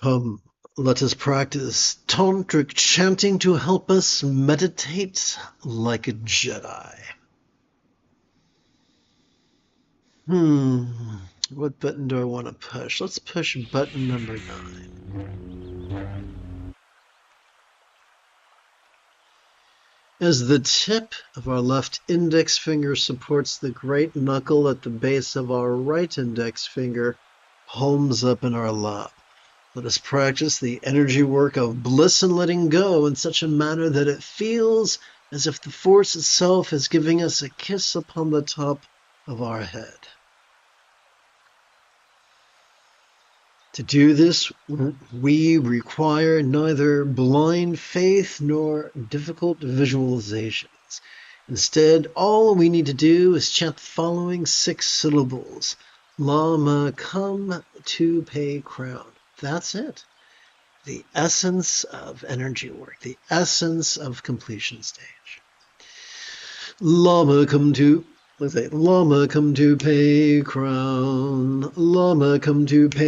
Come, let us practice Tantric Chanting to help us meditate like a Jedi. What button do I want to push? Let's push button number 9. As the tip of our left index finger supports the great knuckle at the base of our right index finger, palms up in our lap. Let us practice the energy work of bliss and letting go in such a manner that it feels as if the force itself is giving us a kiss upon the top of our head. To do this, we require neither blind faith nor difficult visualizations. Instead, all we need to do is chant the following 6 syllables. Lama, come to pay crown. That's it. The essence of energy work, the essence of completion stage. Lama, come to pay crown. Lama, come to pay crown. Lama, come to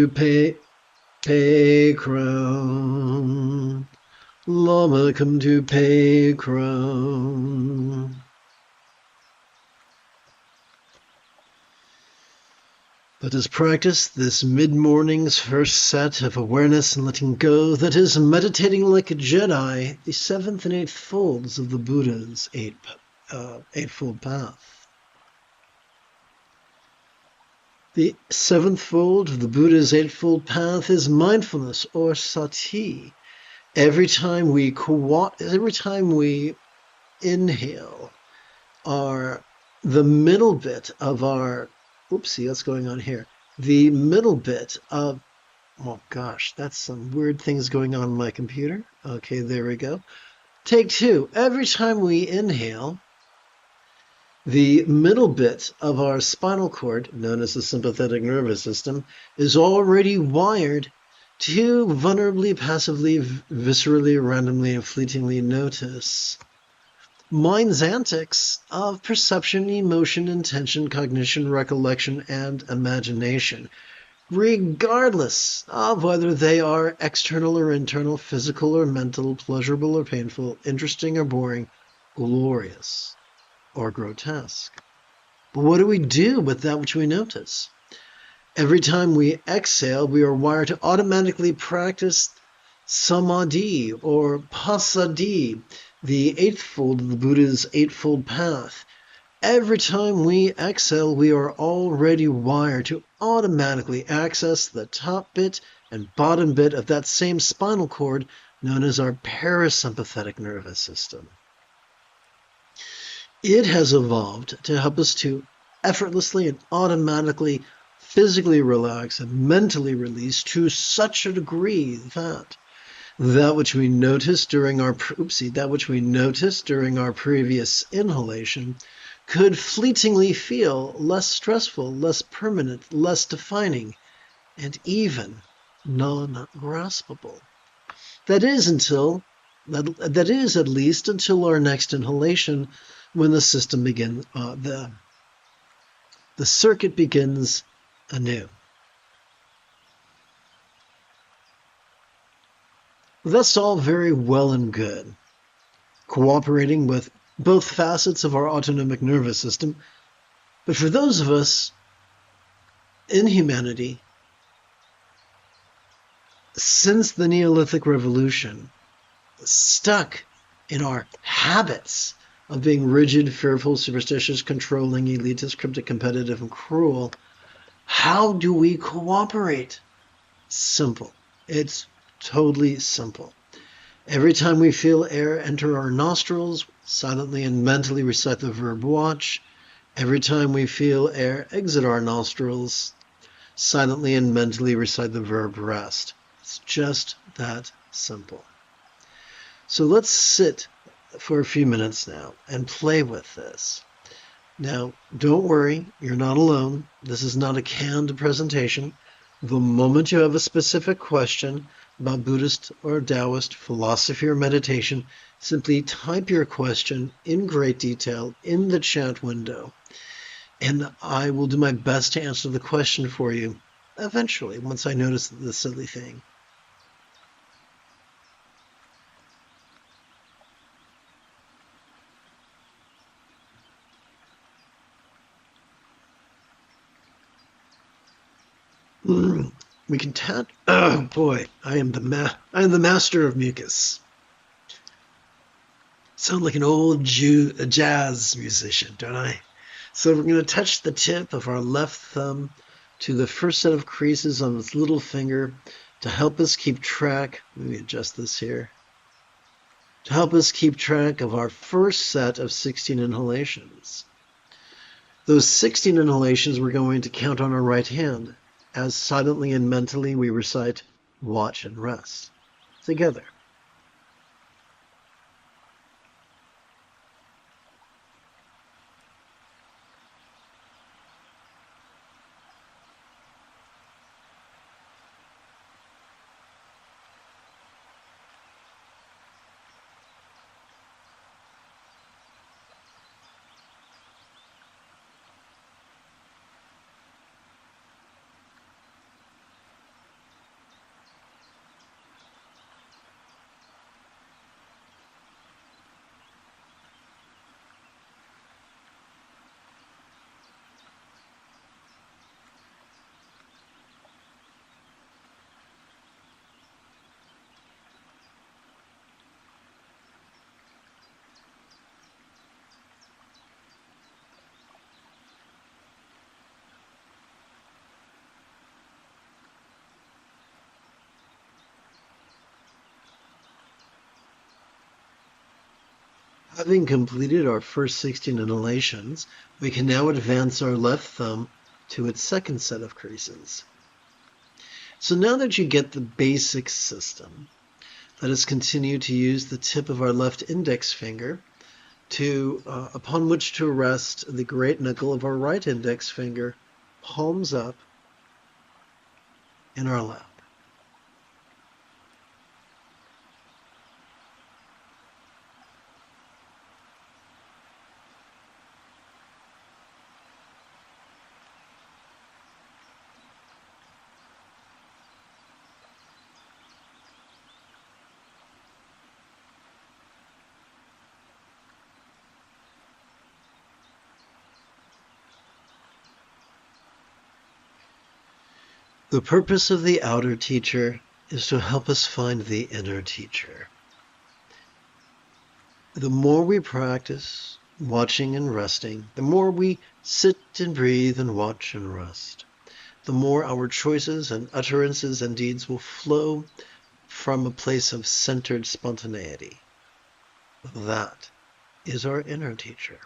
pay crown. Lama, come to pay crown. Let us practice this mid-morning's first set of awareness and letting go, that is, meditating like a Jedi, the 7th and 8th folds of the Buddha's Eightfold Path. The 7th fold of the Buddha's Eightfold Path is mindfulness, or sati. Every time we inhale, the middle bit of our Oopsie, what's going on here? The middle bit of, oh gosh, that's some weird things going on my computer. Okay, there we go. Take 2. Every time we inhale, the middle bit of our spinal cord, known as the sympathetic nervous system, is already wired to vulnerably, passively, viscerally, randomly, and fleetingly notice mind's antics of perception, emotion, intention, cognition, recollection, and imagination, regardless of whether they are external or internal, physical or mental, pleasurable or painful, interesting or boring, glorious or grotesque. But what do we do with that which we notice? Every time we exhale, we are wired to automatically practice samadhi or passaddhi, the 8th fold of the Buddha's Eightfold Path. Every time we exhale, we are already wired to automatically access the top bit and bottom bit of that same spinal cord known as our parasympathetic nervous system. It has evolved to help us to effortlessly and automatically physically relax and mentally release to such a degree that that which we noticed during our previous inhalation could fleetingly feel less stressful, less permanent, less defining, and even non-graspable. That is at least until our next inhalation, when the system begins, the circuit begins anew. That's all very well and good, cooperating with both facets of our autonomic nervous system, but for those of us in humanity, since the Neolithic Revolution, stuck in our habits of being rigid, fearful, superstitious, controlling, elitist, cryptic, competitive, and cruel, how do we cooperate? Simple. It's totally simple. Every time we feel air enter our nostrils, silently and mentally recite the verb watch. Every time we feel air exit our nostrils, silently and mentally recite the verb rest. It's just that simple. So let's sit for a few minutes now and play with this. Now, don't worry, you're not alone. This is not a canned presentation. The moment you have a specific question about Buddhist or Taoist philosophy or meditation, simply type your question in great detail in the chat window. And I will do my best to answer the question for you eventually, once I notice the silly thing. We can oh boy, I am the master of mucus. Sound like an old jazz musician, don't I? So we're going to touch the tip of our left thumb to the first set of creases on this little finger to help us keep track. Let me adjust this here. To help us keep track of our first set of 16 inhalations. Those 16 inhalations we're going to count on our right hand as silently and mentally we recite watch and rest together. Having completed our first 16 inhalations, we can now advance our left thumb to its second set of creases. So now that you get the basic system, let us continue to use the tip of our left index finger upon which to rest the great knuckle of our right index finger, palms up, in our lap. The purpose of the outer teacher is to help us find the inner teacher. The more we practice watching and resting, the more we sit and breathe and watch and rest, the more our choices and utterances and deeds will flow from a place of centered spontaneity. That is our inner teacher.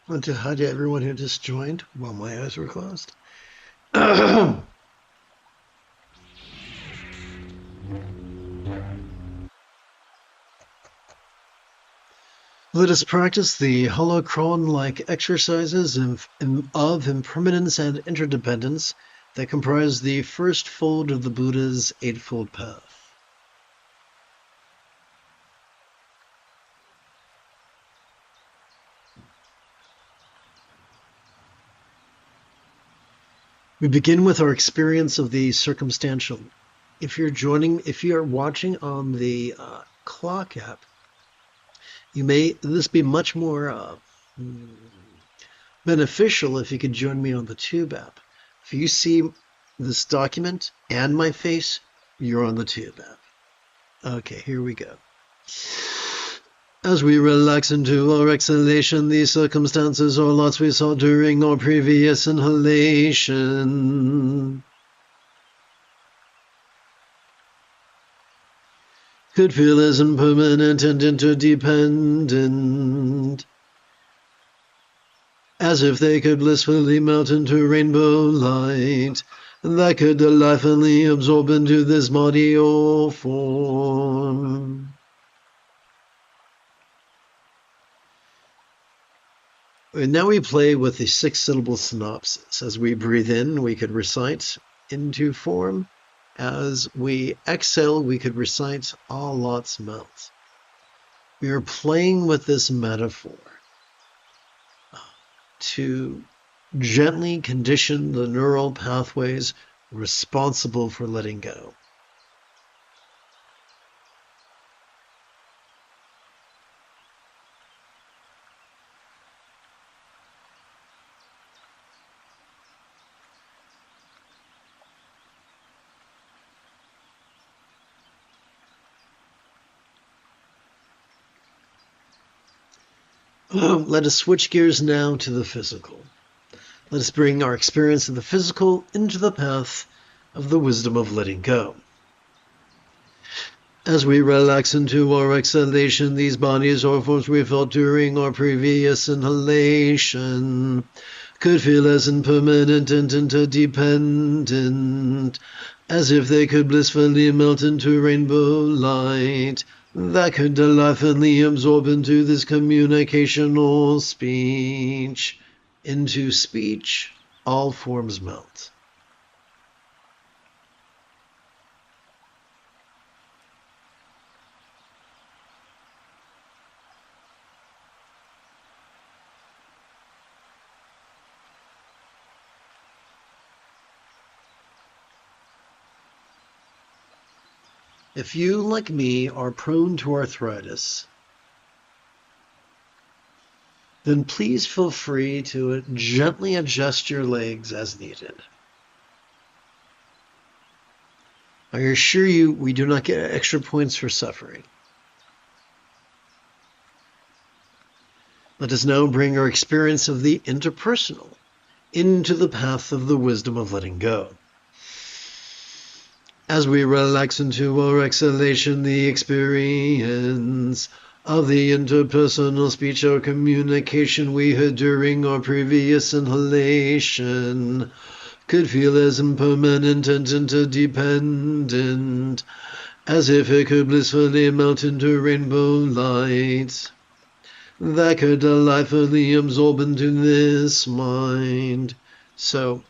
I want to hi to everyone who just joined while my eyes were closed. Let us practice the holocron-like exercises of impermanence and interdependence that comprise the first fold of the Buddha's Eightfold Path. We begin with our experience of the circumstantial. If you are watching on the clock app, this be much more beneficial if you could join me on the Tube app. If you see this document and my face, you're on the Tube app. Okay, here we go. As we relax into our exhalation, these circumstances or lots we saw during our previous inhalation could feel as impermanent and interdependent, as if they could blissfully melt into rainbow light that could delightfully absorb into this body or form. And now we play with the 6-syllable synopsis. As we breathe in, we could recite into form. As we exhale, we could recite all lots melt. We are playing with this metaphor to gently condition the neural pathways responsible for letting go. Let us switch gears now to the physical. Let us bring our experience of the physical into the path of the wisdom of letting go. As we relax into our exhalation, these bodies or forms we felt during our previous inhalation could feel as impermanent and interdependent, as if they could blissfully melt into rainbow light that could delightfully absorb into this communication or speech. Into speech, all forms melt. If you, like me, are prone to arthritis, then please feel free to gently adjust your legs as needed. I assure you, we do not get extra points for suffering. Let us now bring our experience of the interpersonal into the path of the wisdom of letting go. As we relax into our exhalation, the experience of the interpersonal speech or communication we had during our previous inhalation could feel as impermanent and interdependent, as if it could blissfully melt into rainbow light that could delightfully absorb into this mind. So,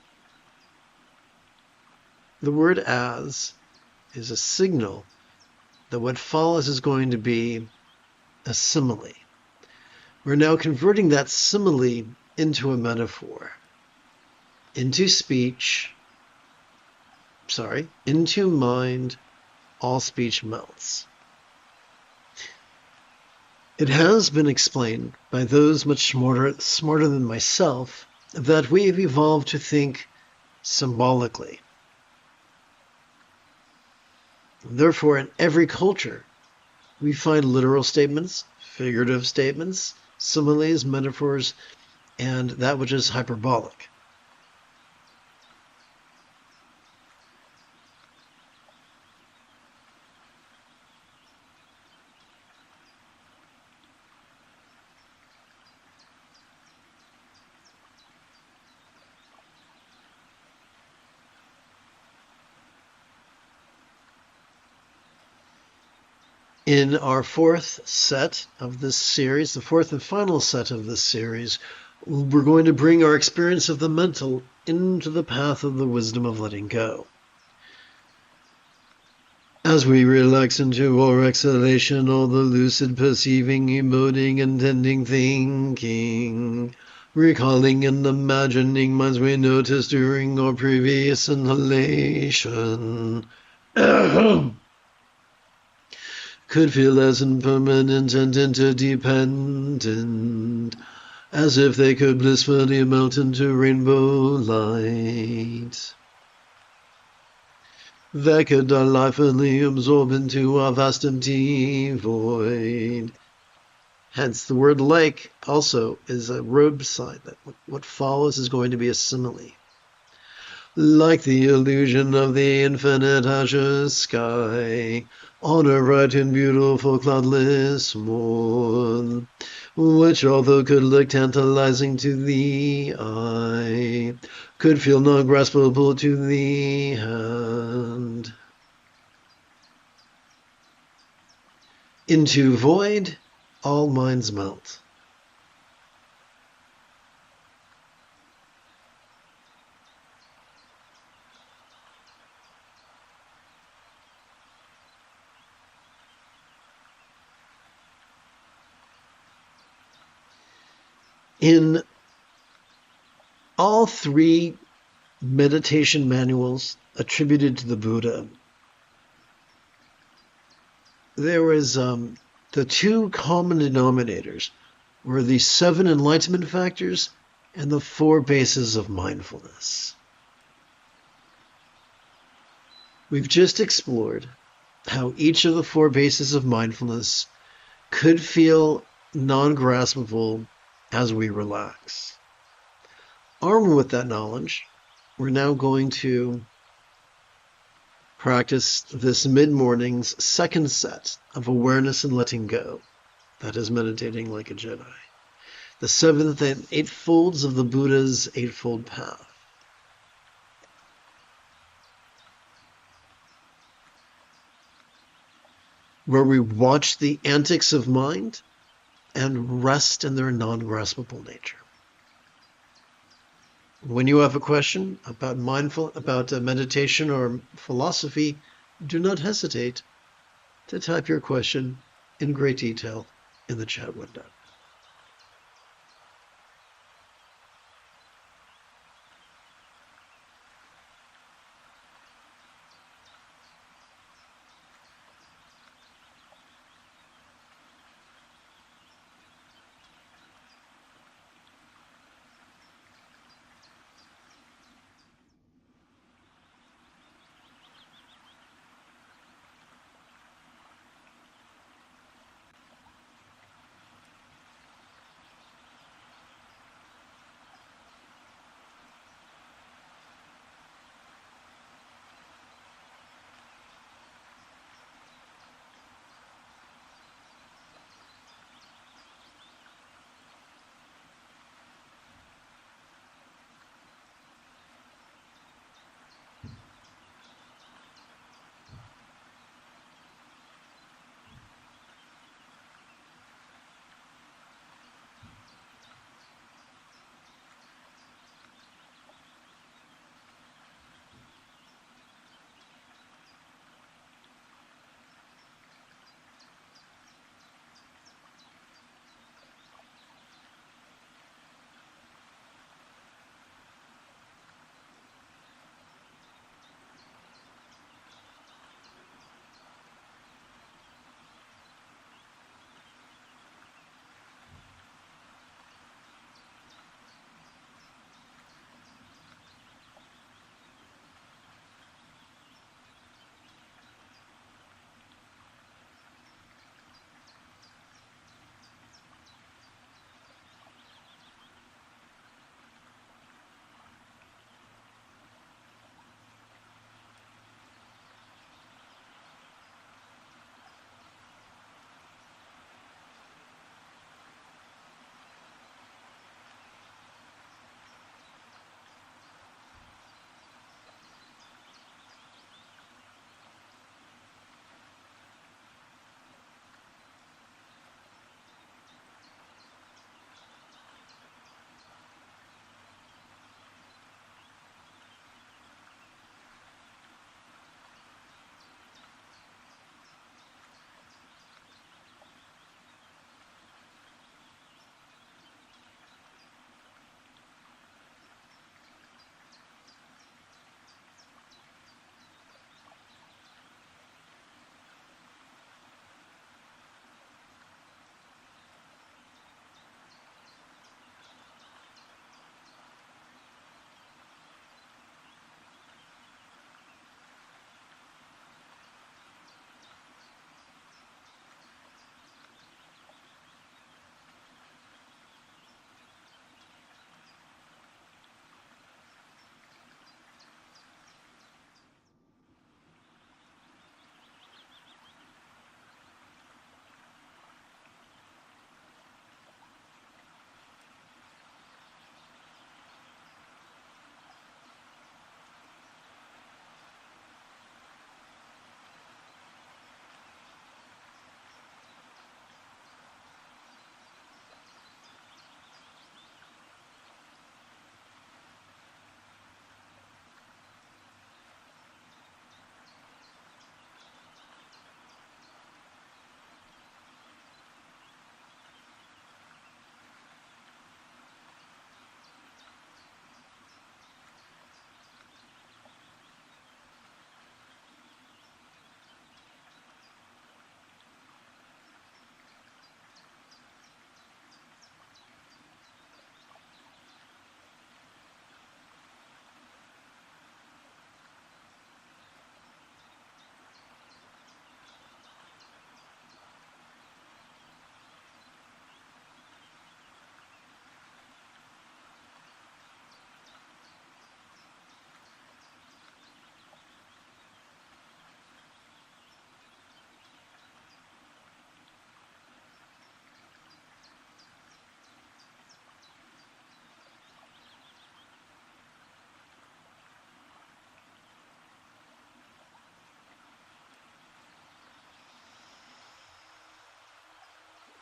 the word as is a signal that what follows is going to be a simile. We're now converting that simile into a metaphor, into mind, all speech melts. It has been explained by those much smarter than myself that we have evolved to think symbolically. Therefore, in every culture, we find literal statements, figurative statements, similes, metaphors, and that which is hyperbolic. In our fourth set of this series, the fourth and final set of this series, we're going to bring our experience of the mental into the path of the wisdom of letting go. As we relax into our exhalation, all the lucid perceiving, emoting, intending, thinking, recalling and imagining minds we noticed during our previous inhalation could feel as impermanent and interdependent, as if they could blissfully melt into rainbow light that could delightfully absorb into our vast empty void. Hence, the word like also is a road sign that what follows is going to be a simile. Like the illusion of the infinite azure sky on a bright and beautiful cloudless morn, which although could look tantalizing to the eye, could feel non-graspable to the hand. Into void, all minds melt. In all three meditation manuals attributed to the Buddha, there was the two common denominators were the 7 enlightenment factors and the 4 bases of mindfulness. We've just explored how each of the 4 bases of mindfulness could feel non-graspable as we relax. Armed with that knowledge, we're now going to practice this mid-morning's second set of awareness and letting go. That is meditating like a Jedi. The 7th and 8th folds of the Buddha's Eightfold Path. Where we watch the antics of mind and rest in their non-graspable nature. When you have a question about meditation or philosophy, do not hesitate to type your question in great detail in the chat window.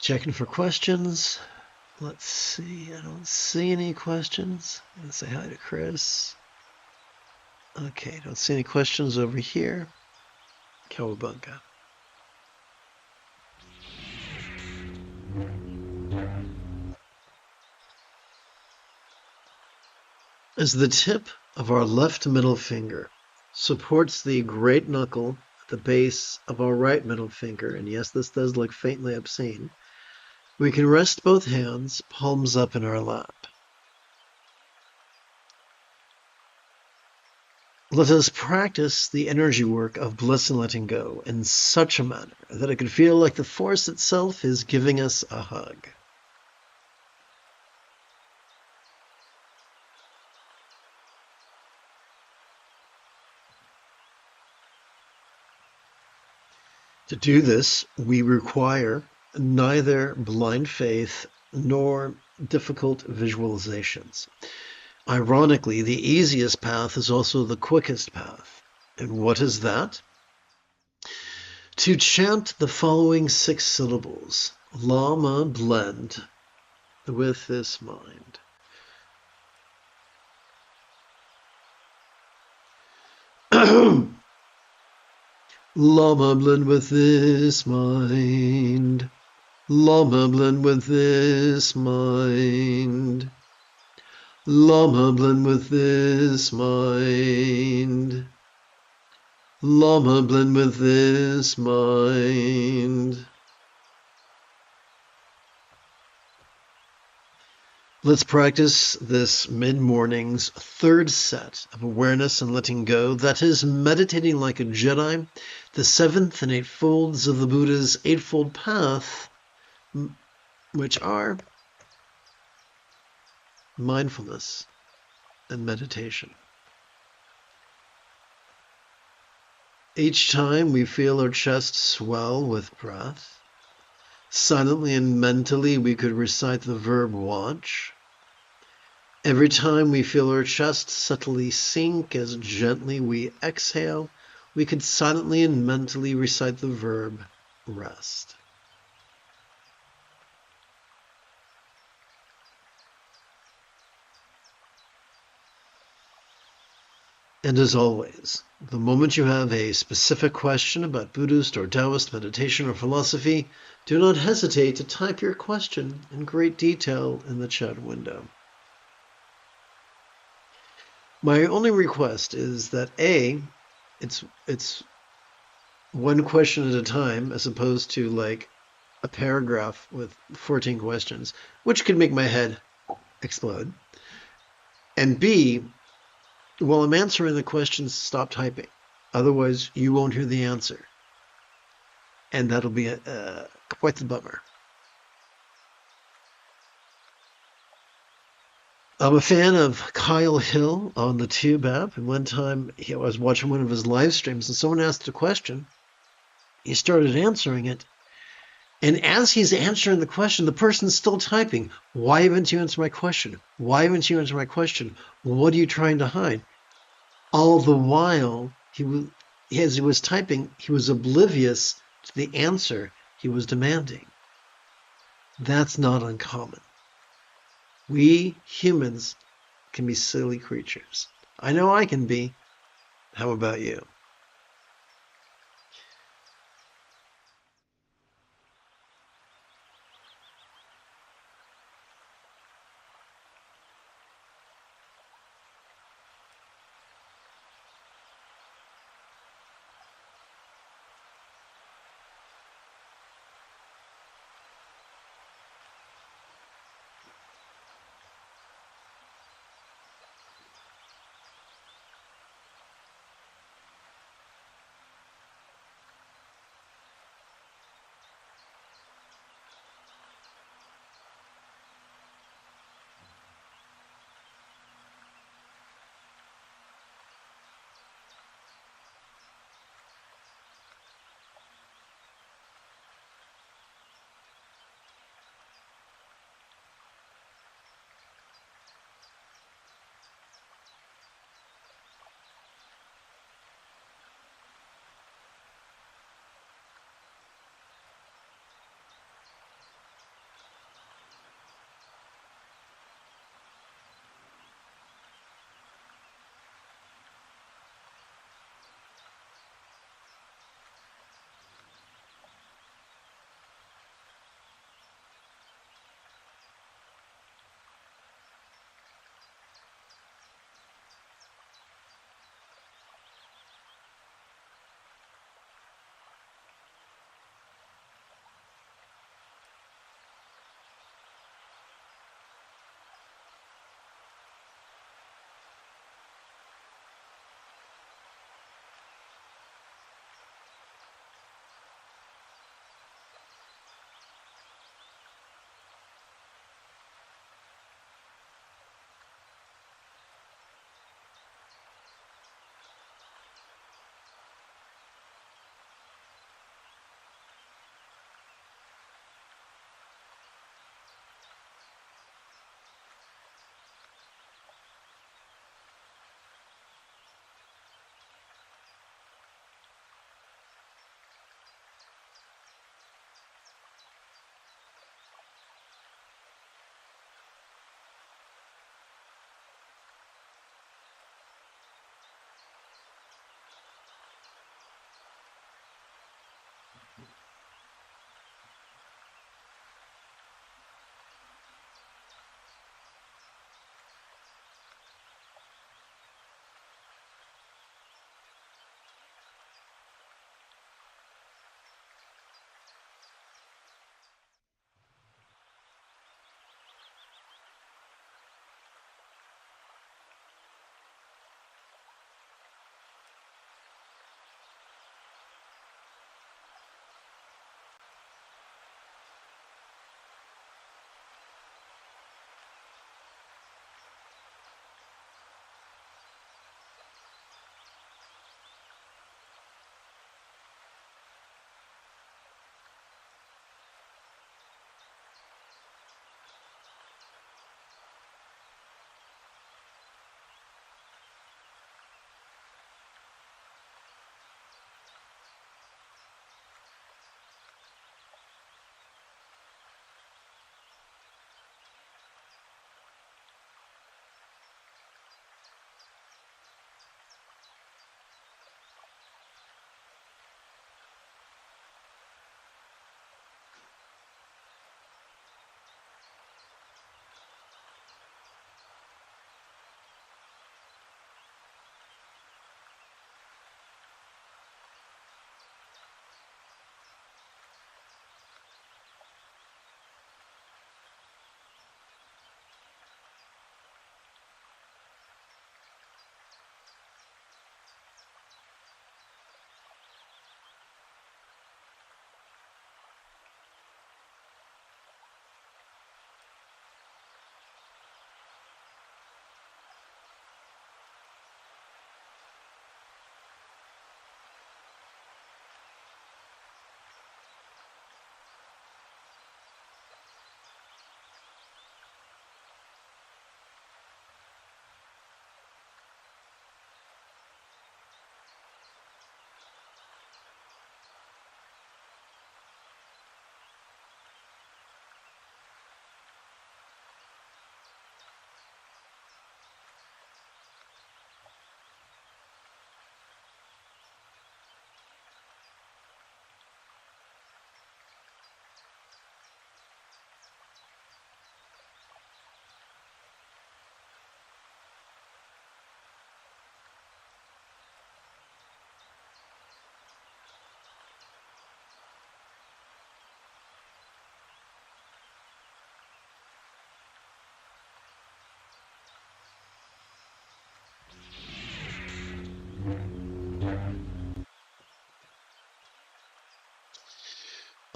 Checking for questions. Let's see. I don't see any questions. I'm going to say hi to Chris. Okay, don't see any questions over here. Cowabunga. As the tip of our left middle finger supports the great knuckle at the base of our right middle finger, and yes, this does look faintly obscene, we can rest both hands, palms up in our lap. Let us practice the energy work of bliss and letting go in such a manner that it can feel like the force itself is giving us a hug. To do this, we require neither blind faith nor difficult visualizations. Ironically, the easiest path is also the quickest path. And what is that? To chant the following 6 syllables, Lama blend with this mind. Lama blend with this mind. Lama blend with this mind. Lama blend with this mind. Lama blend with this mind. Let's practice this mid-morning's 3rd set of awareness and letting go. That is meditating like a Jedi, the 7th and 8 folds of the Buddha's Eightfold Path, which are mindfulness and meditation. Each time we feel our chest swell with breath, silently and mentally we could recite the verb watch. Every time we feel our chest subtly sink as gently we exhale, we could silently and mentally recite the verb rest. And as always, the moment you have a specific question about Buddhist or Taoist meditation or philosophy, do not hesitate to type your question in great detail in the chat window. My only request is that it's one question at a time as opposed to like a paragraph with 14 questions, which could make my head explode. And B, while I'm answering the questions, stop typing. Otherwise, you won't hear the answer. And that'll be quite the bummer. I'm a fan of Kyle Hill on the Tube app, and one time I was watching one of his live streams, and someone asked a question. He started answering it, and as he's answering the question, the person's still typing. Why haven't you answered my question? Why haven't you answered my question? What are you trying to hide? All the while, as he was typing, he was oblivious to the answer he was demanding. That's not uncommon. We humans can be silly creatures. I know I can be. How about you?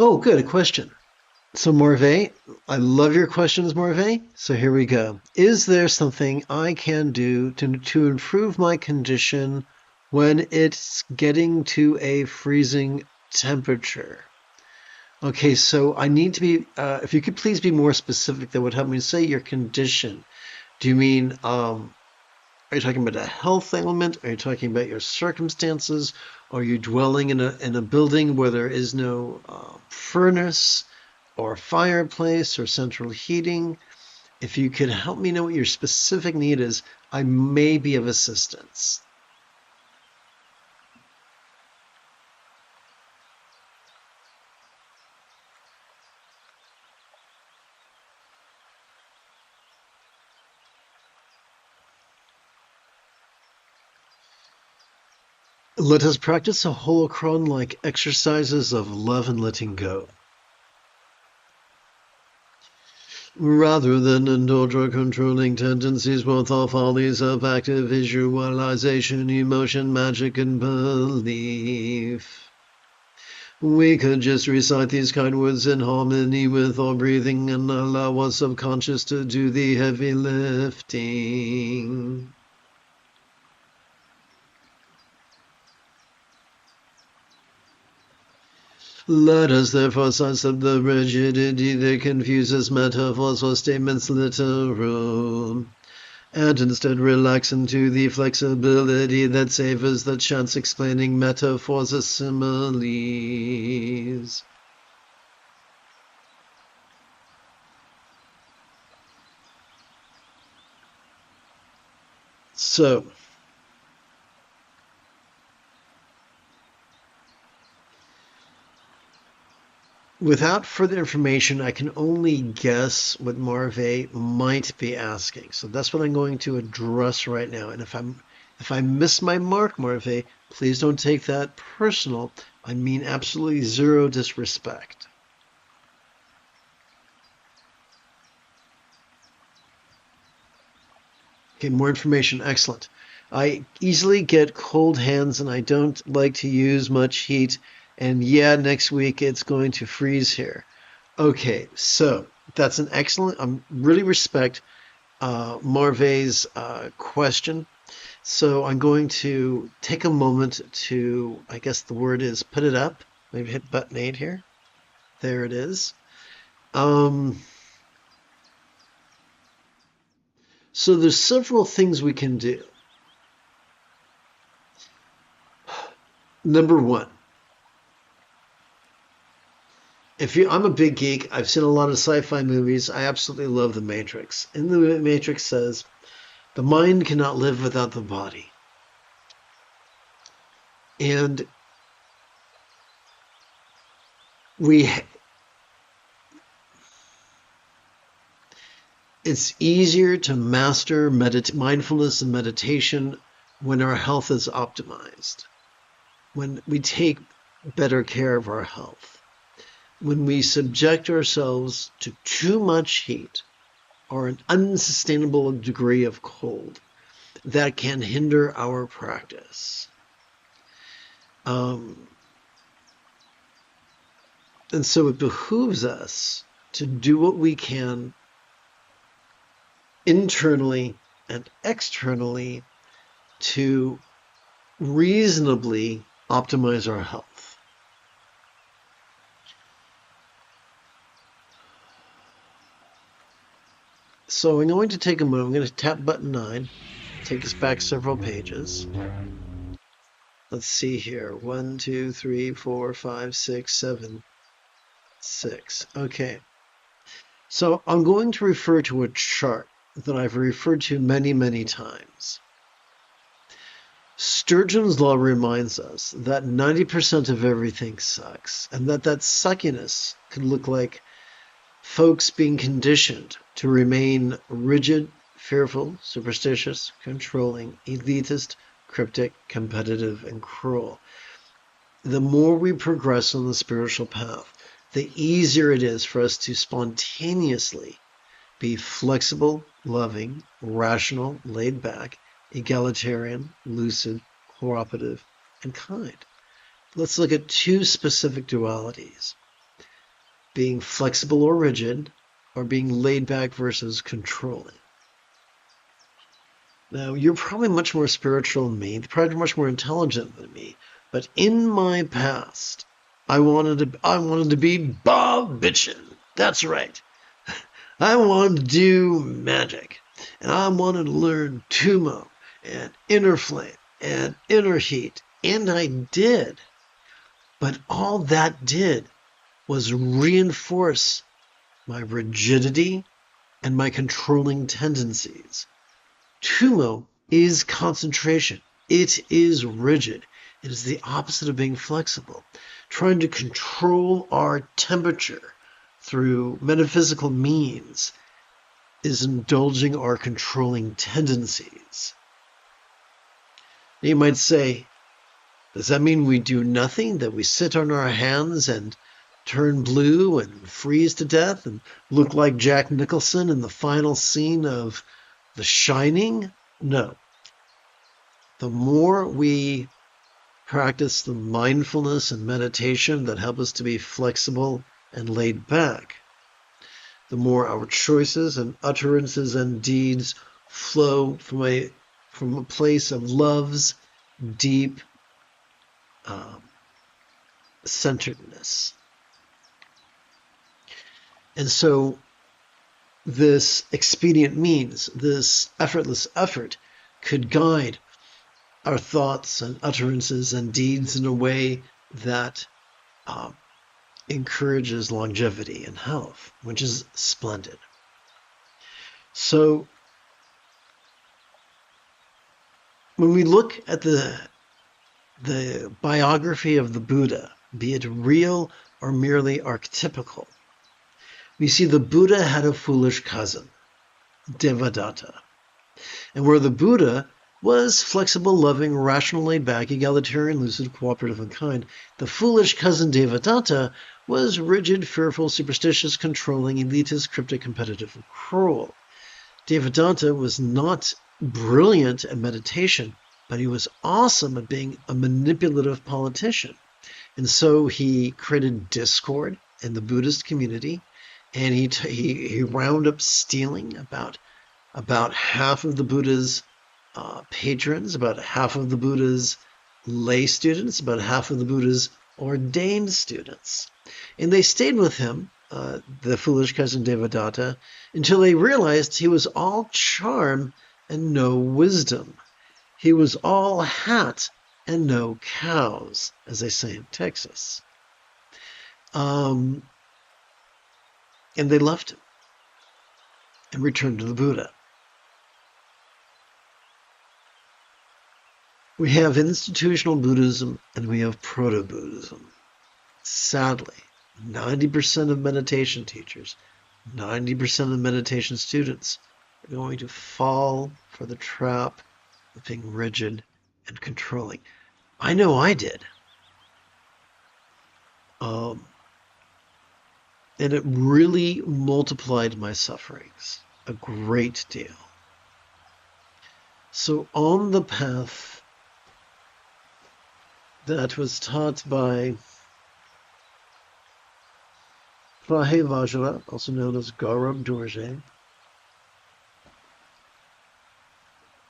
Oh, good, a question. So, Morve, I love your questions, Morve. So here we go. Is there something I can do to improve my condition when it's getting to a freezing temperature? Okay, so I need to be, if you could please be more specific, that would help me. Say your condition. Do you mean, are you talking about a health ailment? Are you talking about your circumstances? Are you dwelling in a building where there is no furnace or fireplace or central heating? If you could help me know what your specific need is, I may be of assistance. Let us practice a holocron-like exercises of love and letting go. Rather than indulge our controlling tendencies, both our follies of active visualization, emotion, magic, and belief. We could just recite these kind words in harmony with our breathing and allow our subconscious to do the heavy lifting. Let us therefore sidestep the rigidity that confuses metaphors or statements literal, and instead relax into the flexibility that savors the chance explaining metaphors as similes. So, without further information, I can only guess what Marve might be asking. So that's what I'm going to address right now. And if I miss my mark, Marve, please don't take that personal. I mean absolutely zero disrespect. Okay, more information. Excellent. I easily get cold hands and I don't like to use much heat. And yeah, next week it's going to freeze here. Okay, so that's an excellent, I really respect Marve's question. So I'm going to take a moment to, I guess the word is put it up. Maybe hit button 8 here. There it is. Um, so there's several things we can do. Number one, I'm a big geek. I've seen a lot of sci-fi movies. I absolutely love The Matrix. And The Matrix says, the mind cannot live without the body. And we it's easier to master mindfulness and meditation when our health is optimized, when we take better care of our health, when we subject ourselves to too much heat or an unsustainable degree of cold that can hinder our practice. And so it behooves us to do what we can internally and externally to reasonably optimize our health. So I'm going to take a moment. I'm going to tap button 9, take us back several pages. Let's see here. 1, 2, 3, 4, 5, 6, 7, 6. Okay. So I'm going to refer to a chart that I've referred to many, many times. Sturgeon's law reminds us that 90% of everything sucks, and that suckiness can look like folks being conditioned to remain rigid, fearful, superstitious, controlling, elitist, cryptic, competitive, and cruel. The more we progress on the spiritual path, the easier it is for us to spontaneously be flexible, loving, rational, laid back, egalitarian, lucid, cooperative, and kind. Let's look at two specific dualities. being flexible or rigid, or being laid back versus controlling. Now, you're probably much more spiritual than me, probably much more intelligent than me, but in my past, I wanted to be Bob Bitchin. That's right. I wanted to do magic, and I wanted to learn Tumo and Inner Flame and Inner Heat, and I did. But all that did was reinforce my rigidity and my controlling tendencies. Tumo is concentration. It is rigid. It is the opposite of being flexible. Trying to control our temperature through metaphysical means is indulging our controlling tendencies. You might say, does that mean we do nothing? That we sit on our hands and turn blue and freeze to death and look like Jack Nicholson in the final scene of The Shining? No. The more we practice the mindfulness and meditation that help us to be flexible and laid back, the more our choices and utterances and deeds flow from a place of love's deep centeredness. And so this expedient means, this effortless effort, could guide our thoughts and utterances and deeds in a way that encourages longevity and health, which is splendid. So when we look at the biography of the Buddha, be it real or merely archetypical, we see the Buddha had a foolish cousin, Devadatta. And where the Buddha was flexible, loving, rational, laid back, egalitarian, lucid, cooperative, and kind, the foolish cousin Devadatta was rigid, fearful, superstitious, controlling, elitist, cryptic, competitive, and cruel. Devadatta was not brilliant at meditation, but he was awesome at being a manipulative politician. And so he created discord in the Buddhist community, and he wound up stealing about half of the Buddha's patrons, about half of the Buddha's lay students, about half of the Buddha's ordained students. And they stayed with him, the foolish cousin Devadatta, until they realized he was all charm and no wisdom. He was all hat and no cows, as they say in Texas. And they left him and returned to the Buddha. We have institutional Buddhism and we have proto-Buddhism. Sadly, 90% of meditation teachers, 90% of meditation students are going to fall for the trap of being rigid and controlling. I know I did. And it really multiplied my sufferings a great deal. So on the path that was taught by Rahe Vajra, also known as Gaurab Dorje,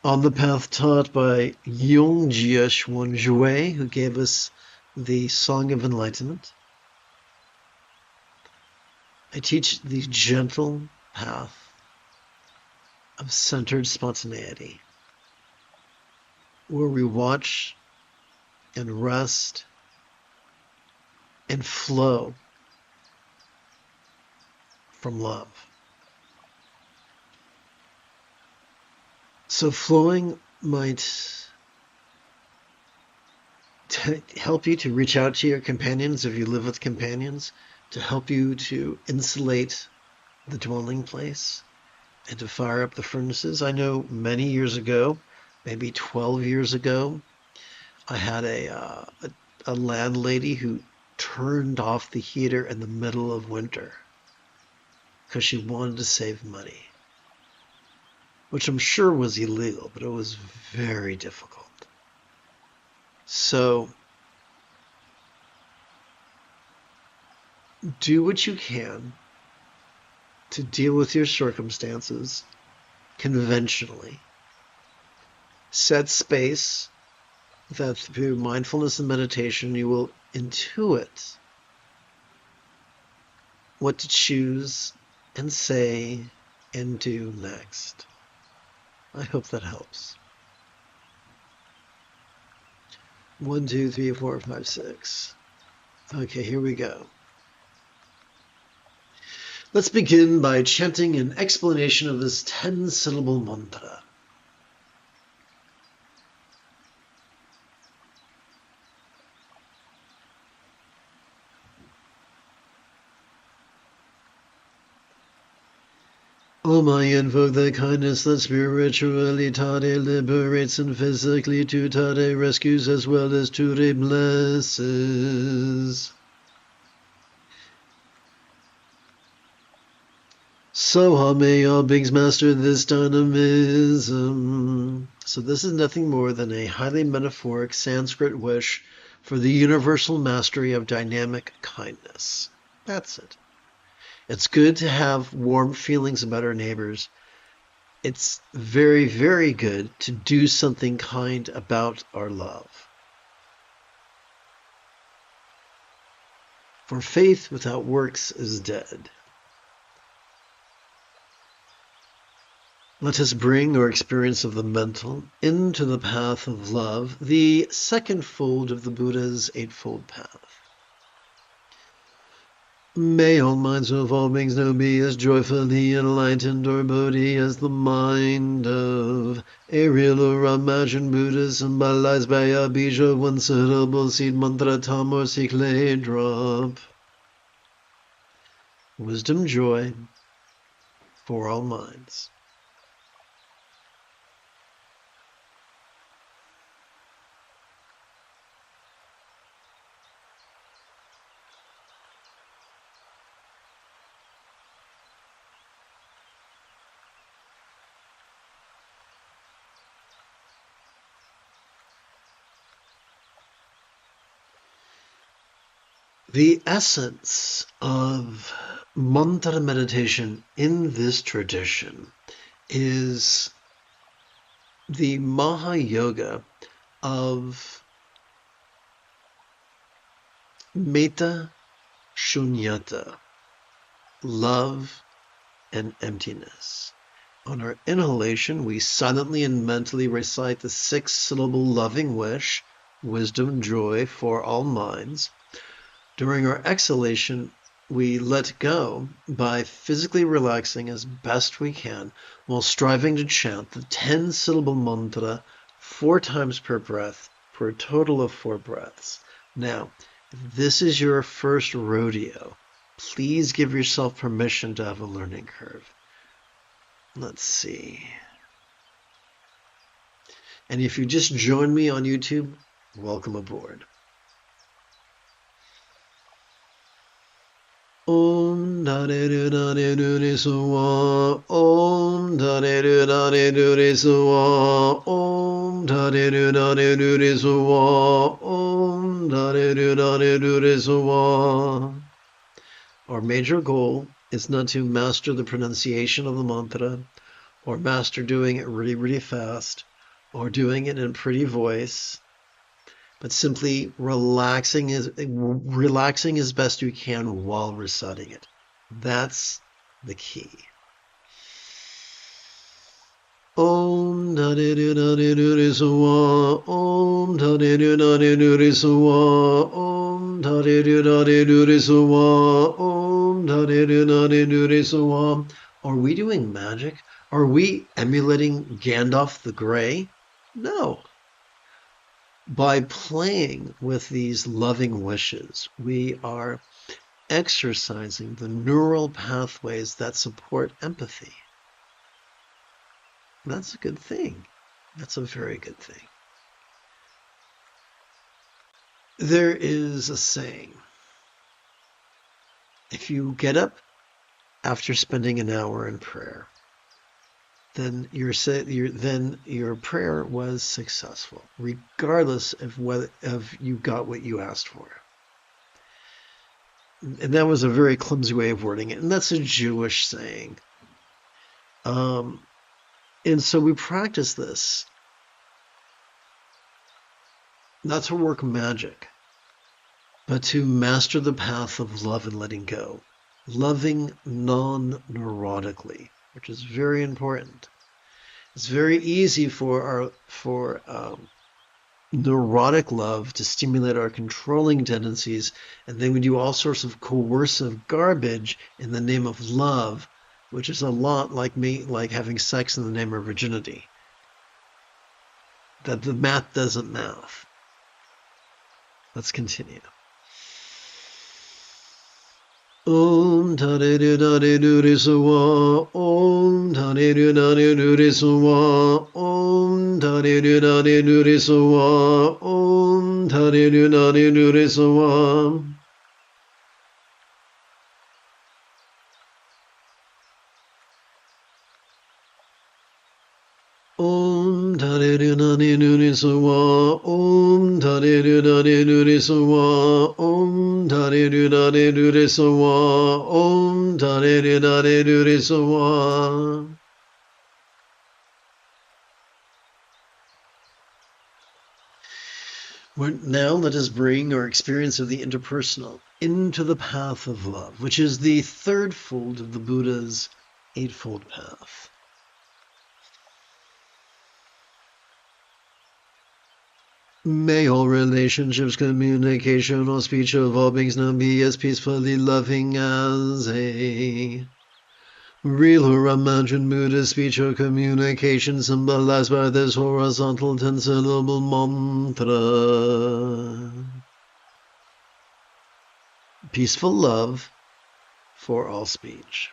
on the path taught by Yongjia Xuanzhui, who gave us the Song of Enlightenment, I teach the gentle path of centered spontaneity, where we watch and rest and flow from love. So flowing might help you to reach out to your companions if you live with companions, to help you to insulate the dwelling place and to fire up the furnaces. I know many years ago, maybe 12 years ago, I had a landlady who turned off the heater in the middle of winter because she wanted to save money, which I'm sure was illegal, but it was very difficult. So do what you can to deal with your circumstances conventionally. Set space that through mindfulness and meditation you will intuit what to choose and say and do next. I hope that helps. 1, 2, 3, 4, 5, 6. Okay, here we go. Let's begin by chanting an explanation of this 10-syllable mantra. Om, I invoke the kindness that spiritually Tade liberates and physically to Tade rescues as well as Ture blesses. So may all beings master this dynamism. So this is nothing more than a highly metaphoric Sanskrit wish for the universal mastery of dynamic kindness. That's it. It's good to have warm feelings about our neighbors. It's very, very good to do something kind about our love. For faith without works is dead. Let us bring our experience of the mental into the path of love, the second fold of the Buddha's Eightfold Path. May all minds of all beings know me as joyfully enlightened or Bodhi as the mind of a real or imagined Buddha symbolized by a bija, one syllable seed mantra, tam or clay drop. Wisdom, joy for all minds. The essence of mantra meditation in this tradition is the Maha-yoga of metta shunyata, love and emptiness. On our inhalation, we silently and mentally recite the 6-syllable loving wish, wisdom, joy for all minds. During our exhalation, we let go by physically relaxing as best we can while striving to chant the 10-syllable mantra 4 times per breath for a total of 4 breaths. Now, if this is your first rodeo, please give yourself permission to have a learning curve. Let's see. And if you just joined me on YouTube, welcome aboard. Om Dare Dare Dure Suwa, Om Dare Dare Dure Suwa, Om Dare Dare Dure Suwa, Om Dare Dare Dure Suwa. Our major goal is not to master the pronunciation of the mantra, or master doing it really, really fast, or doing it in a pretty voice, but simply relaxing as best you can while reciting it. That's the key. Om Dare Dare Dure Suwa, Om Dare Dare Dure Suwa, Om Dare Dare Dure Suwa, Om Dare Dare Dure Suwa. Are we doing magic? Are we emulating Gandalf the Grey? No. By playing with these loving wishes, we are exercising the neural pathways that support empathy. That's a good thing. That's a very good thing. There is a saying. If you get up after spending an hour in prayer, then your prayer was successful, regardless of whether you got what you asked for. and that was a very clumsy way of wording it, and that's a Jewish saying. And so we practice this, not to work magic, but to master the path of love and letting go, loving non-neurotically, which is very important. It's very easy for neurotic love to stimulate our controlling tendencies, and then we do all sorts of coercive garbage in the name of love, which is a lot like having sex in the name of virginity. That the math doesn't math. Let's continue. Om Tare Dare Dure Suwa, Om Tare Dare Dure Suwa, Om Tare Dare Dure Suwa, Om Tare Dare Dure Suwa. Om Tare Dare Dure Suwa, Om Tare Dare Dure Suwa, Om Tare Dare Dure Suwa, Om Tare Dare Dure Suwa. Now let us bring our experience of the interpersonal into the path of love, which is the third fold of the Buddha's Eightfold Path. May all relationships, communication, or speech of all beings now be as peacefully loving as a real or imagined Buddhist speech or communication symbolized by this horizontal 10-syllable mantra. Peaceful love for all speech.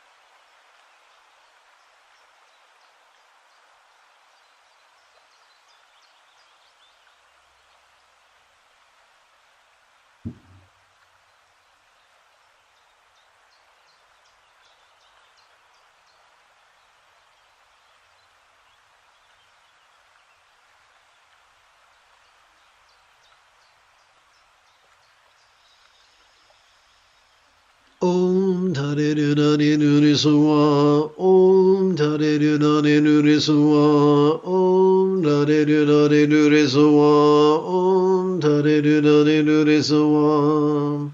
Om Tare Dare Dure Suwa, Om Tare Dare Dure Suwa, Om Tare Dare Dure Suwa, Om Tare Dare Dure Suwa.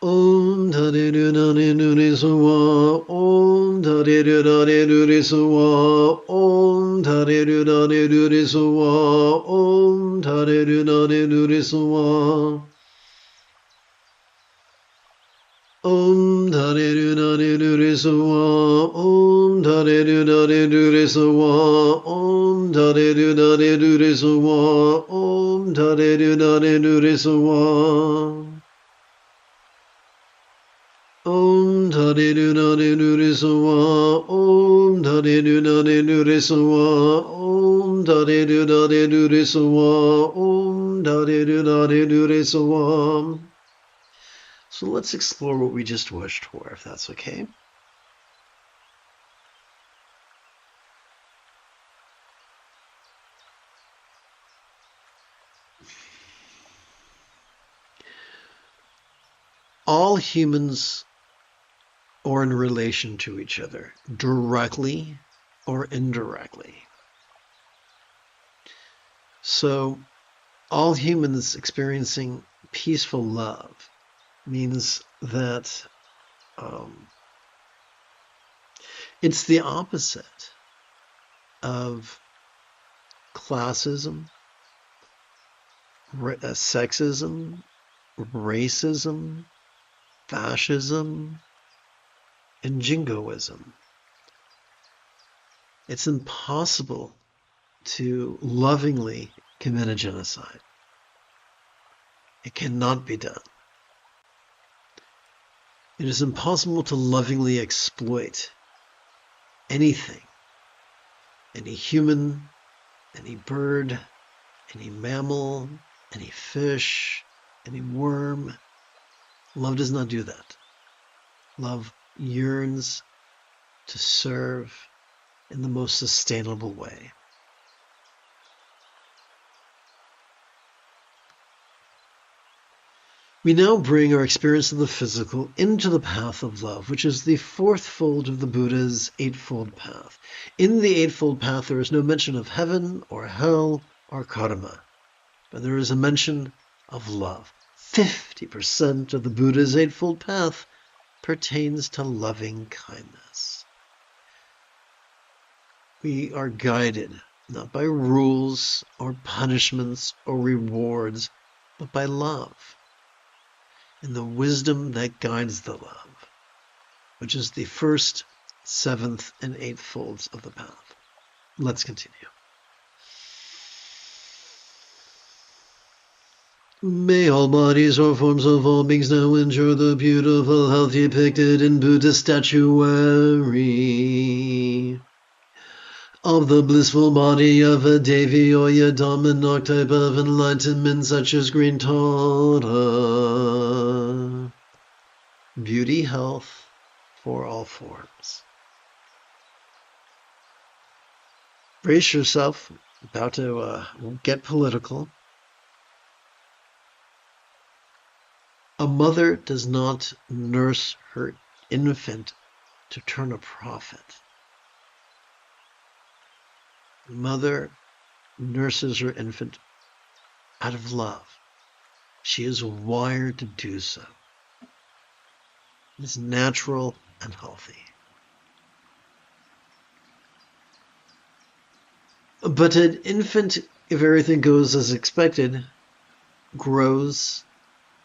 Om Tare Dare Dure Suwa, Om Tare Dare Dure Suwa, Om Tare Dare Dure Suwa, Om Tare Dare Dure Suwa. Om Tare Dare Dure Suwa, Om Tare Dare Dure Suwa, Om Tare Dare Dure Suwa, Om Tare Dare Dure Suwa. Om Tare Dare Dure Suwa, Om Tare Dare Dure Suwa, Om Tare Dare Dure Suwa, Om Tare Dare Dure Suwa. So let's explore what we just wished for, if that's okay. All humans are in relation to each other, directly or indirectly. So all humans experiencing peaceful love means that it's the opposite of classism, sexism, racism, fascism, and jingoism. It's impossible to lovingly commit a genocide. It cannot be done. It is impossible to lovingly exploit anything, any human, any bird, any mammal, any fish, any worm. Love does not do that. Love yearns to serve in the most sustainable way. We now bring our experience of the physical into the path of love, which is the fourth fold of the Buddha's Eightfold Path. In the Eightfold Path, there is no mention of heaven or hell or karma, but there is a mention of love. 50% of the Buddha's Eightfold Path pertains to loving kindness. We are guided not by rules or punishments or rewards, but by love, and the wisdom that guides the love, which is the first, seventh, and eighth folds of the path. Let's continue. May all bodies or forms of all beings now enjoy the beautiful health depicted in Buddhist statuary of the blissful body of a Devi or Yadaman archetype of enlightenment such as Green Tara. Beauty, health for all forms. Brace yourself, about to get political. A mother does not nurse her infant to turn a profit. A mother nurses her infant out of love. She is wired to do so. It's natural and healthy. But an infant, if everything goes as expected, grows,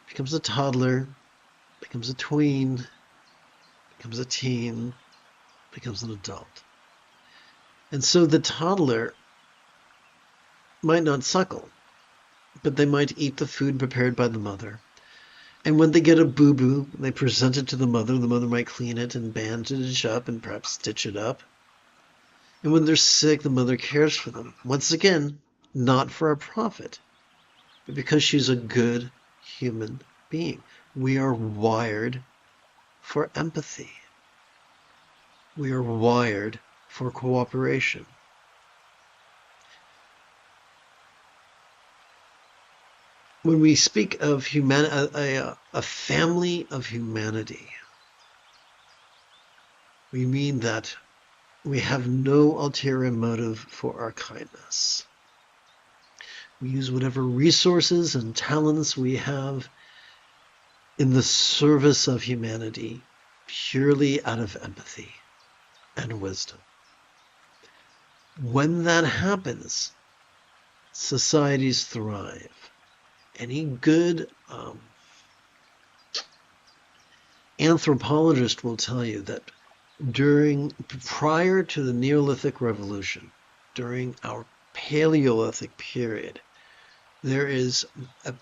becomes a toddler, becomes a tween, becomes a teen, becomes an adult. And so the toddler might not suckle, but they might eat the food prepared by the mother. And when they get a boo-boo, they present it to the mother. The mother might clean it and bandage it up and perhaps stitch it up. And when they're sick, the mother cares for them. Once again, not for a profit, but because she's a good human being. We are wired for empathy. We are wired for cooperation. When we speak of a family of humanity, we mean that we have no ulterior motive for our kindness. We use whatever resources and talents we have in the service of humanity purely out of empathy and wisdom. When that happens, societies thrive. Any good anthropologist will tell you that prior to the Neolithic Revolution, during our Paleolithic period, there is a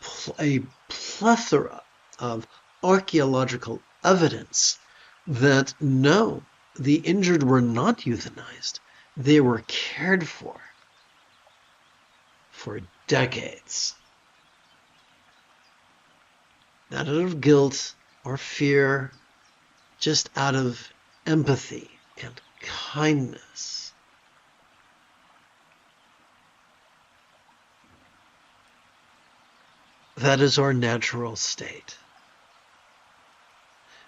plethora of archaeological evidence that no, the injured were not euthanized. They were cared for decades. Not out of guilt or fear, just out of empathy and kindness. That is our natural state.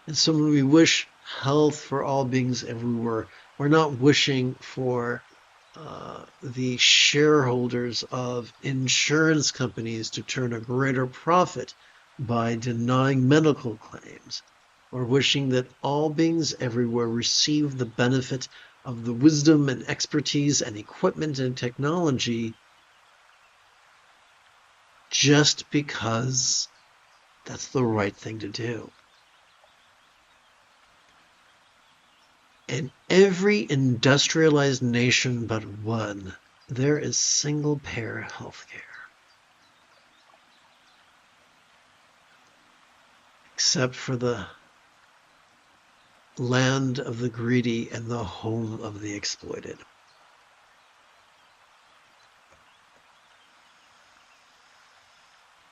And so when we wish health for all beings everywhere, we're not wishing for the shareholders of insurance companies to turn a greater profit by denying medical claims, or wishing that all beings everywhere receive the benefit of the wisdom and expertise and equipment and technology just because that's the right thing to do. In every industrialized nation but one, there is single-payer healthcare. Except for the land of the greedy and the home of the exploited.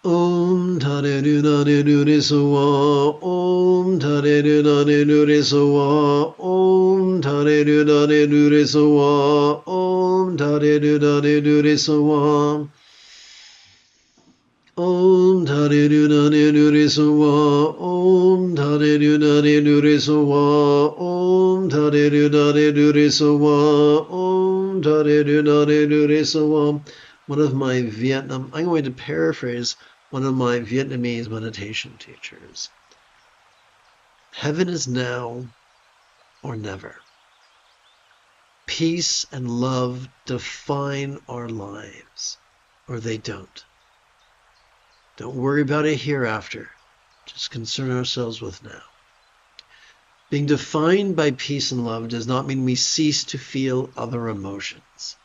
Om Tare Nare Nure Sawa, Om Tare Nare Nure Sawa, Om Tare tare du re so wa. Om tare du re so wa. Om tare du re so wa. Om tare du re so wa. Om tare du re so wa. Om tare du re so wa. One of my I'm going to paraphrase one of my Vietnamese meditation teachers. Heaven is now or never. Peace and love define our lives, or they don't. Don't worry about a hereafter. Just concern ourselves with now. Being defined by peace and love does not mean we cease to feel other emotions.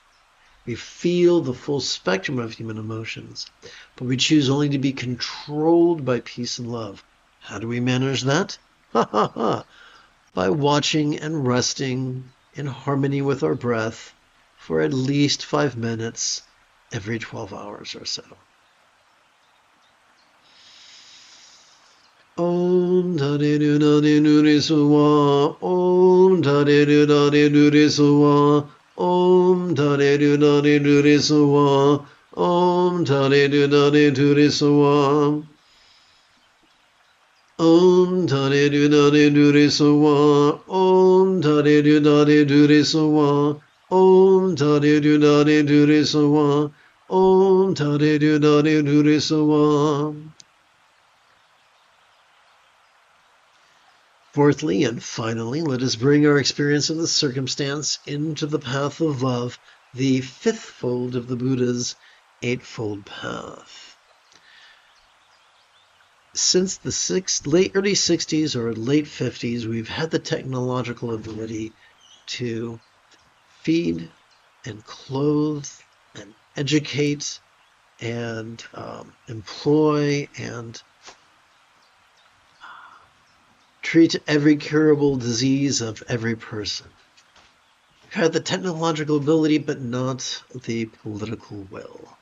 We feel the full spectrum of human emotions, but we choose only to be controlled by peace and love. How do we manage that? By watching and resting in harmony with our breath for at least 5 minutes every 12 hours or so. Om tare du re so wa. Om tare du re so wa. Om tare du re so wa. Om tare du re so wa. Om tare du re so wa. Om tare du re so wa. Om tare du re so wa. Om tare du re so wa. Fourthly and finally, let us bring our experience of the circumstance into the path of love, the fifth fold of the Buddha's Eightfold Path. Since the early 60s or late 50s, we've had the technological ability to feed and clothe and educate and employ and treat every curable disease of every person. We've had the technological ability, but not the political will.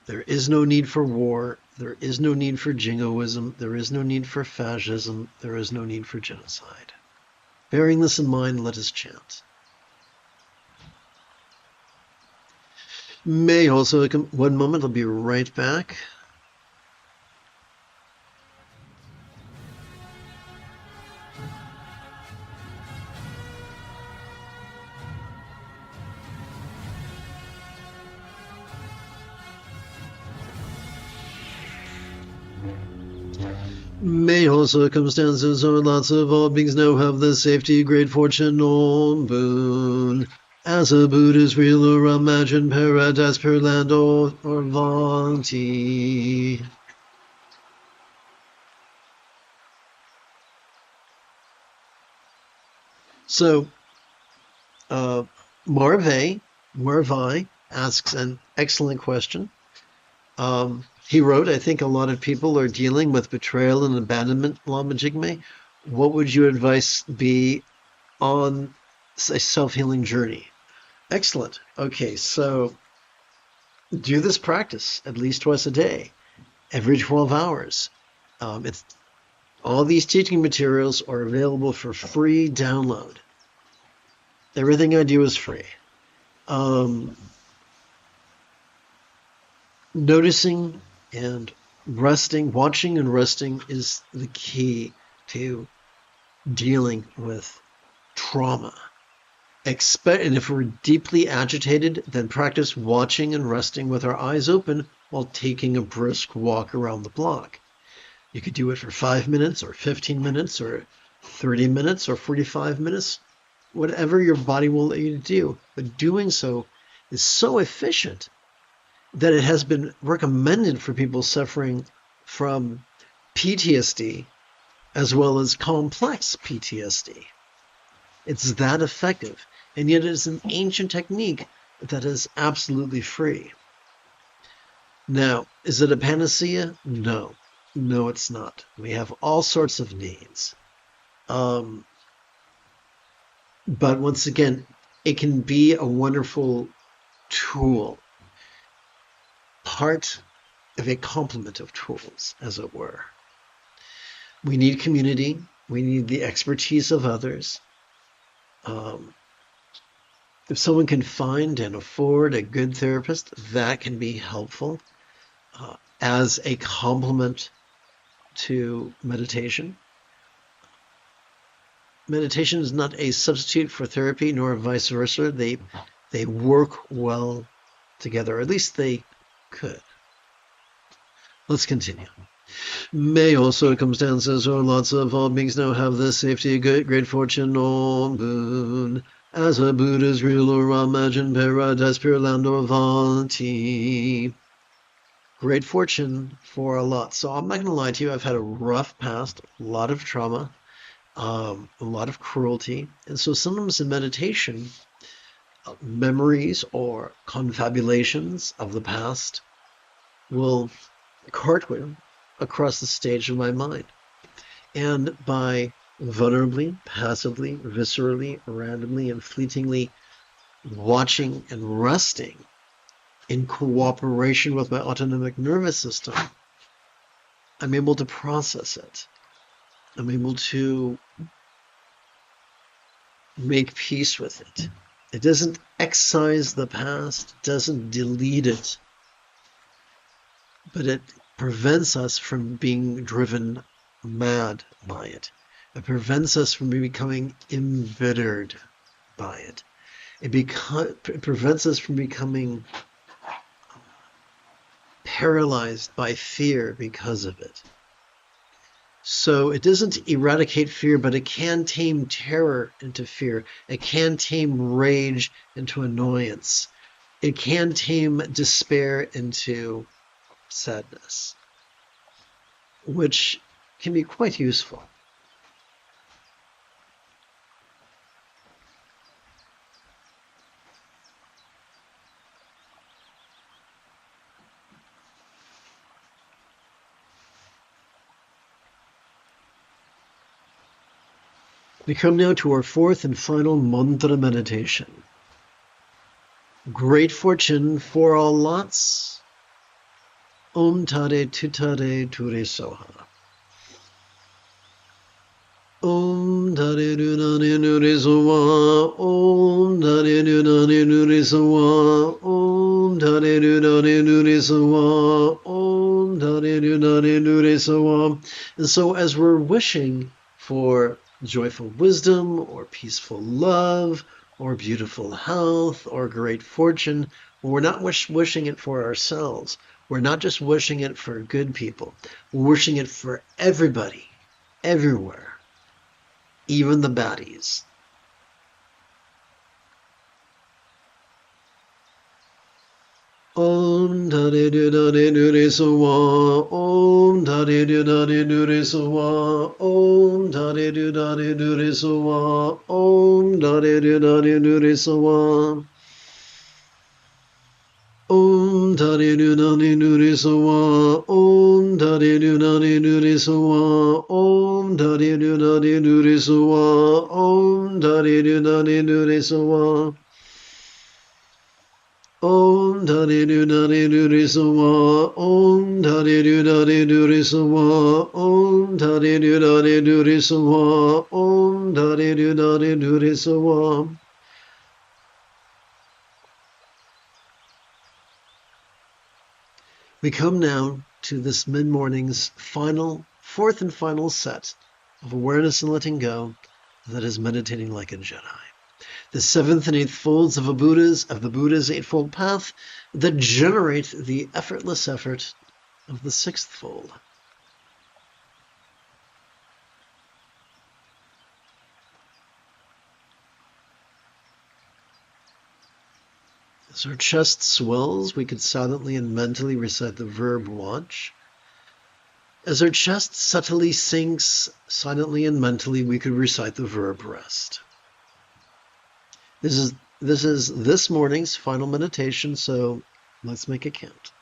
There is no need for war. There is no need for jingoism. There is no need for fascism. There is no need for genocide. Bearing this in mind, let us chant. May also, one moment, I'll be right back. May all circumstances or lots of all beings now have the safety, great fortune, or boon. As a Buddhist real or imagined paradise per land or Vanti. So, Marvai asks an excellent question. He wrote, I think a lot of people are dealing with betrayal and abandonment, Lama Jigme. What would your advice be on a self-healing journey? Excellent. Okay, so do this practice at least twice a day, every 12 hours. All these teaching materials are available for free download. Everything I do is free. Noticing and resting, watching and resting is the key to dealing with trauma. And if we're deeply agitated, then practice watching and resting with our eyes open while taking a brisk walk around the block. You could do it for 5 minutes or 15 minutes or 30 minutes or 45 minutes, whatever your body will let you do. But doing so is so efficient that it has been recommended for people suffering from PTSD as well as complex PTSD. It's that effective, and yet it is an ancient technique that is absolutely free. Now, is it a panacea? No. No, it's not. We have all sorts of needs. But once again, it can be a wonderful tool, part of a complement of tools, as it were. We need community. We need the expertise of others. Um, if someone can find and afford a good therapist, that can be helpful as a complement to meditation. Meditation is not a substitute for therapy, nor vice versa. They work well together, or at least they could. Let's continue. May all circumstances or lots of all beings now have the safety, great fortune, or boon. As a Buddha's real or imagined paradise, pure land or Vanti. Great fortune for a lot. So I'm not going to lie to you. I've had a rough past, a lot of trauma, a lot of cruelty. And so sometimes in meditation, memories or confabulations of the past will cartwheel across the stage of my mind. And by vulnerably, passively, viscerally, randomly, and fleetingly watching and resting in cooperation with my autonomic nervous system, I'm able to process it. I'm able to make peace with it. It doesn't excise the past, doesn't delete it, but it prevents us from being driven mad by it. It prevents us from becoming embittered by it. It prevents us from becoming paralyzed by fear because of it. So it doesn't eradicate fear, but it can tame terror into fear. It can tame rage into annoyance. It can tame despair into sadness, which can be quite useful. We come now to our fourth and final mantra meditation. Great fortune for all lots. Om Tare Tutare Ture Soha. Om Tare Nunane Nure Soha. Om Tare Nunane Nure Soha. Om Tare Nunane Nure Soha. Om Tare Nunane Nure Soha. And so as we're wishing for joyful wisdom or peaceful love or beautiful health or great fortune, we're not wishing it for ourselves. We're not just wishing it for good people. We're wishing it for everybody, everywhere, even the baddies. Om Tare Nunane Nure Soha. Om Tare Nunane Nure Soha. Om Tare Nunane Nure Soha. Om Tare Nunane Nure Soha. Om Tare Nunane Nure Soha. Om Tare Nunane Nure Soha. Om Tare Nunane Nure Soha. Om Tare Nunane Nure Soha. Om Tare Nunane Nure Soha. Om Tare Nunane Nure Soha. Om Tare Nunane Nure Soha. Om Tare Nunane Nure Soha. We come now to this mid-morning's fourth and final set of awareness and letting go that is meditating like a Jedi. The seventh and eighth folds of the Buddha's Eightfold Path that generate the effortless effort of the sixth fold. As our chest swells, we could silently and mentally recite the verb watch. As our chest subtly sinks, silently and mentally, we could recite the verb rest. This is this morning's final meditation, so let's make it count.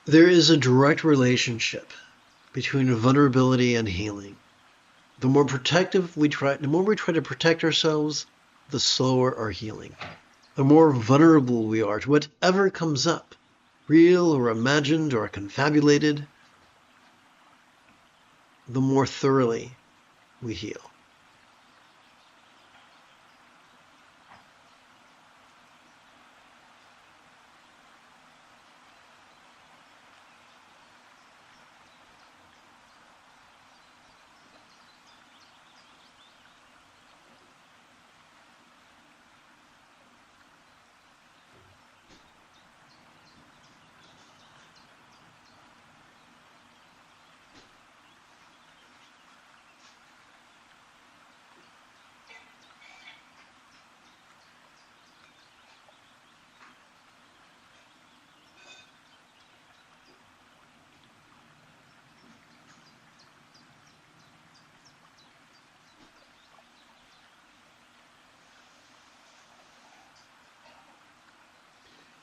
There is a direct relationship between vulnerability and healing. The more we try to protect ourselves, the slower our healing. The more vulnerable we are to whatever comes up, real or imagined or confabulated, the more thoroughly we heal.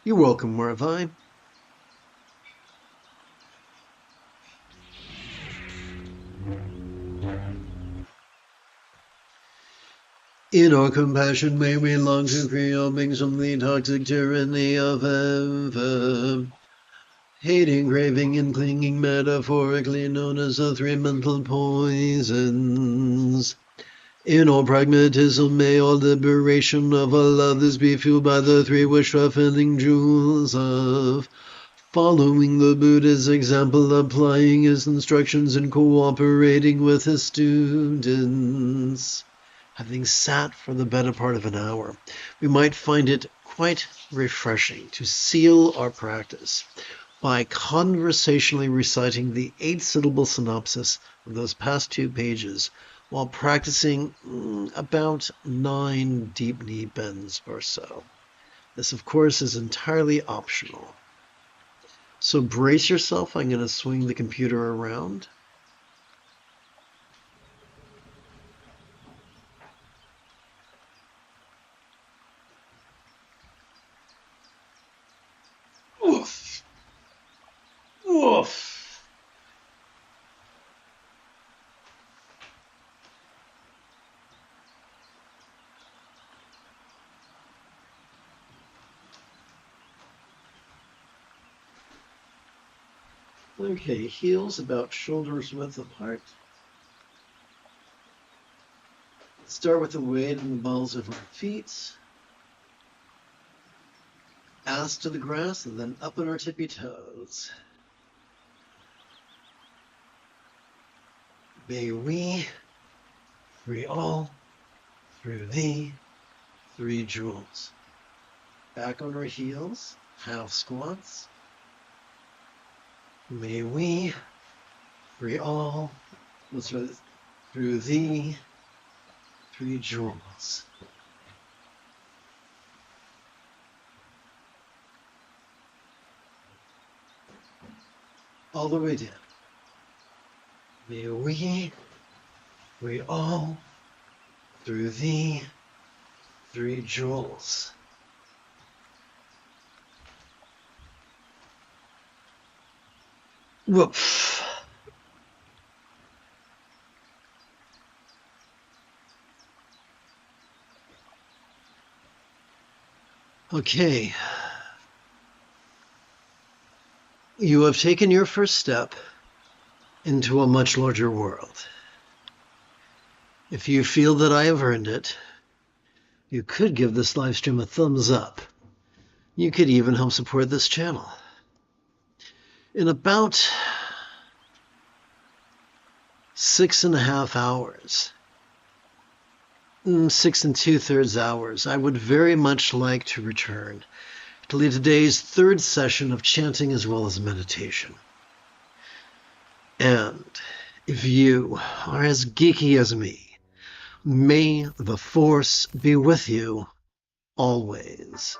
You're welcome, Marvi. In our compassion may we long to free all beings from the toxic tyranny of ever. Hating, craving, and clinging, metaphorically known as the three mental poisons. In all pragmatism, may all liberation of all others be fueled by the three wish-fulfilling jewels of following the Buddha's example, applying his instructions, and cooperating with his students. Having sat for the better part of an hour, we might find it quite refreshing to seal our practice by conversationally reciting the 8-syllable synopsis of those past 2 pages while practicing about 9 deep knee bends or so. This, of course, is entirely optional. So brace yourself. I'm going to swing the computer around. Woof. Woof. Okay, heels about shoulders width apart. Start with the weight in the balls of our feet. Ass to the grass and then up on our tippy toes. May we free all through the 3 jewels. Back on our heels, half squats. May we free all through the 3 jewels. All the way down. May we all through the 3 jewels. Woof. Okay. You have taken your first step into a much larger world. If you feel that I have earned it, you could give this live stream a thumbs up. You could even help support this channel. In about 6.5 hours, 6 2/3 hours, I would very much like to return to lead today's 3rd session of chanting as well as meditation. And if you are as geeky as me, may the Force be with you always.